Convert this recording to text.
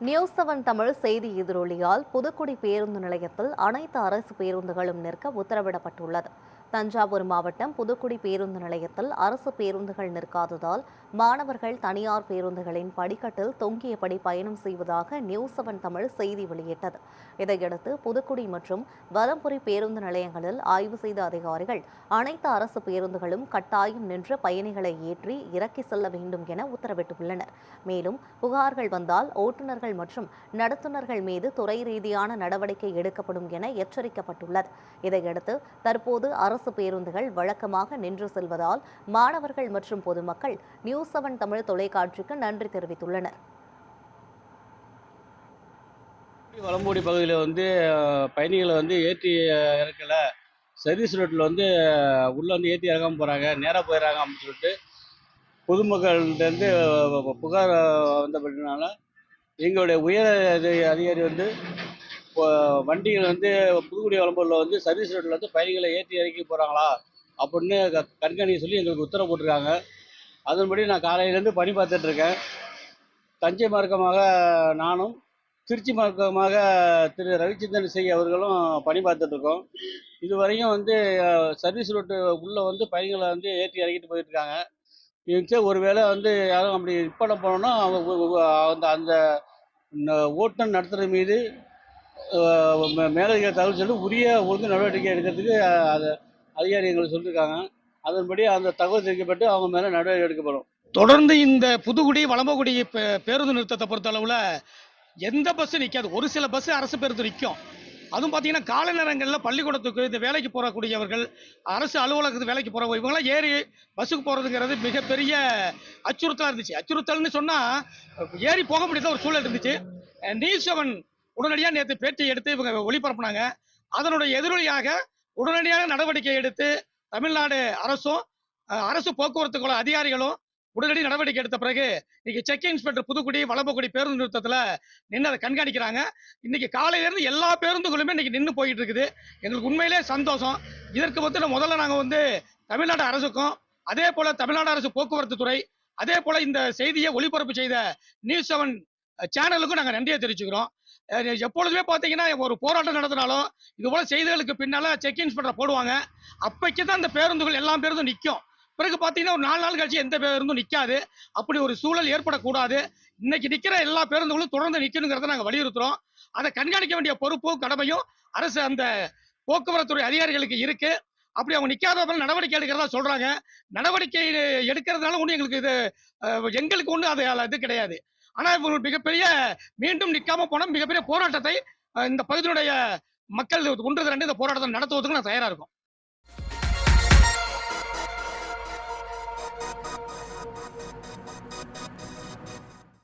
News 7 Tamil செய்தி எதிரொலியால் புதுக்குடி பேருந்து நிலையத்தில் அனைத்து அரசு பேருந்துகளும் நிற்க உத்தரவிடப்பட்டுள்ளது. தஞ்சாவூர் மாவட்டம் புதுக்குடி பேருந்து நிலையத்தில் அரசு பேருந்துகள் நிற்காததால் மாணவர்கள் தனியார் பேருந்துகளின் படிக்கட்டில் தொங்கியபடி பயணம் செய்வதாக நியூஸ் 7 தமிழ் செய்தி வெளியிட்டது. இதையடுத்து புதுக்குடி மற்றும் வலம்புரி பேருந்து நிலையங்களில் ஆய்வு செய்த அதிகாரிகள் அனைத்து அரசு பேருந்துகளும் கட்டாயம் நின்று பயணிகளை ஏற்றி இறக்கி செல்ல வேண்டும் என உத்தரவிட்டுள்ளனர். மேலும் புகார்கள் வந்தால் ஓட்டுநர்கள் மற்றும் நடத்துனர்கள் மீது துறை ரீதியான நடவடிக்கை எடுக்கப்படும் என எச்சரிக்கப்பட்டுள்ளது. இதையடுத்து தற்போது அரசு பேருந்துகள் வழக்கமாக நின்று செல்வதால் மாணவர்கள் மற்றும் பொதுமக்கள் நியூஸ் 7 தமிழ் தொலைக்காட்சிக்கு நன்றி தெரிவித்துள்ளனர். வலம்புரி பகுதியில் பயணிகளை ஏற்றி இறக்கல, சர்வீஸ் ரோட்டில் உள்ளே ஏற்றி இறக்காமல் போகிறாங்க, நேராக போயிடறாங்க அப்படின்னு சொல்லிட்டு பொதுமக்கள்கிட்டருந்து புகார் வந்தபடினால எங்களுடைய உயர் அதிகாரி வண்டிகள் புதுக்குடி வலம்பூரில் சர்வீஸ் ரோட்டில் பயணிகளை ஏற்றி இறக்கி போகிறாங்களா அப்படின்னு கண்காணிக்க சொல்லி எங்களுக்கு உத்தரவு போட்டிருக்காங்க. அதன்படி நான் காலையிலேருந்து பணி பார்த்துட்ருக்கேன். தஞ்சை மார்க்கமாக நானும், திருச்சி மார்க்கமாக திரு ரவிச்சந்திரன் சி அவர்களும் பணி பார்த்துட்ருக்கோம். இதுவரையும் சர்வீஸ் ரோட்டு உள்ளே பயணிகளை ஏற்றி இறக்கிட்டு போயிட்டுருக்காங்க. ஒருவேளை யாரும் அப்படி பண்ண போனோம்னா அவங்க அந்த ஓட்டுநர் நடத்துறது மீது மேலதிகாரி தகவல் சொல்லி உரிய ஒழுங்கு நடவடிக்கை எடுக்கிறதுக்கு அதிகாரி எங்களுக்கு சொல்லியிருக்காங்க. அதன்படி அந்த தகவல் தெரிவிக்கப்பட்டு அவங்க மேலே நடவடிக்கை எடுக்கப்படும். தொடர்ந்து இந்த புதுக்குடி வலம்பகுடி பேருந்து நிறுத்தத்தை பொறுத்த அளவில் எந்த பஸ்ஸும் நிற்காது. ஒரு சில பஸ் அரசு பேருந்து நிற்கும். அதுவும் பார்த்தீங்கன்னா காலை நேரங்களில் பள்ளிக்கூடத்துக்கு இந்த வேலைக்கு போகக்கூடியவர்கள், அரசு அலுவலகத்துக்கு வேலைக்கு போகிறவங்க, இவங்களாம் ஏறி பஸ்ஸுக்கு போகிறதுங்கிறது மிகப்பெரிய அச்சுறுத்தலாக இருந்துச்சு. அச்சுறுத்தல்னு சொன்னால் ஏறி போக முடியாத ஒரு சூழல் இருந்துச்சு. நியூஸ் 7 உடனடியாக நேற்று பேட்டி எடுத்து இவங்க ஒளிபரப்புனாங்க. அதனுடைய எதிரொலியாக உடனடியாக நடவடிக்கை எடுத்து தமிழ்நாடு அரசும் அரசு போக்குவரத்து கழக அதிகாரிகளும் உடனடி நடவடிக்கை எடுத்த பிறகு இன்னைக்கு செக் இன்ஸ்பெக்டர் புதுக்குடி வலம்பகுடி பேருந்து நிறுத்தத்தில் நின்று அதை கண்காணிக்கிறாங்க. இன்னைக்கு காலையிலேருந்து எல்லா பேருந்துகளுமே இன்னைக்கு நின்று போயிட்டு இருக்குது. எங்களுக்கு உண்மையிலே சந்தோஷம். இதற்கு முதல்ல நாங்கள் தமிழ்நாடு அரசுக்கும், அதே போல தமிழ்நாடு அரசு போக்குவரத்து துறை, அதே போல இந்த செய்தியை ஒளிபரப்பு செய்த நியூஸ் 7 சேனலுக்கும் நாங்கள் நன்றியை தெரிவிச்சுக்கிறோம். எப்பொழுதுமே பார்த்தீங்கன்னா ஒரு போராட்டம் நடத்தினாலும் இது போல செய்திகளுக்கு பின்னால செக் இன்ஸ்பெக்டர் போடுவாங்க. அப்பைக்கு தான் அந்த பேருந்துகள் எல்லா பேருந்தும் நிற்கும். பிறகு பார்த்தீங்கன்னா ஒரு 4 நாள் கழிச்சு எந்த பேருந்தும் நிற்காது. அப்படி ஒரு சூழல் ஏற்படக்கூடாது. இன்னைக்கு நிற்கிற எல்லா பேருந்துகளும் தொடர்ந்து நிற்கணுங்கிறத நாங்கள் வலியுறுத்துறோம். அதை கண்காணிக்க வேண்டிய பொறுப்பும் கடமையும் அரசு அந்த போக்குவரத்துறை அதிகாரிகளுக்கு இருக்கு. அப்படி அவங்க நிற்காத நடவடிக்கை எடுக்கிறதா சொல்றாங்க. நடவடிக்கை எடுக்கிறதுனால ஒன்றும் எங்களுக்கு எங்களுக்கு ஒன்றும் அது கிடையாது. ஆனால் மிகப்பெரிய மீண்டும் நிற்காம போன மிகப்பெரிய போராட்டத்தை இந்த பகுதியினுடைய மக்கள் ஒன்று திரண்டு இந்த போராட்டத்தை நடத்துவதற்கு நான் தயாரா இருக்கும்.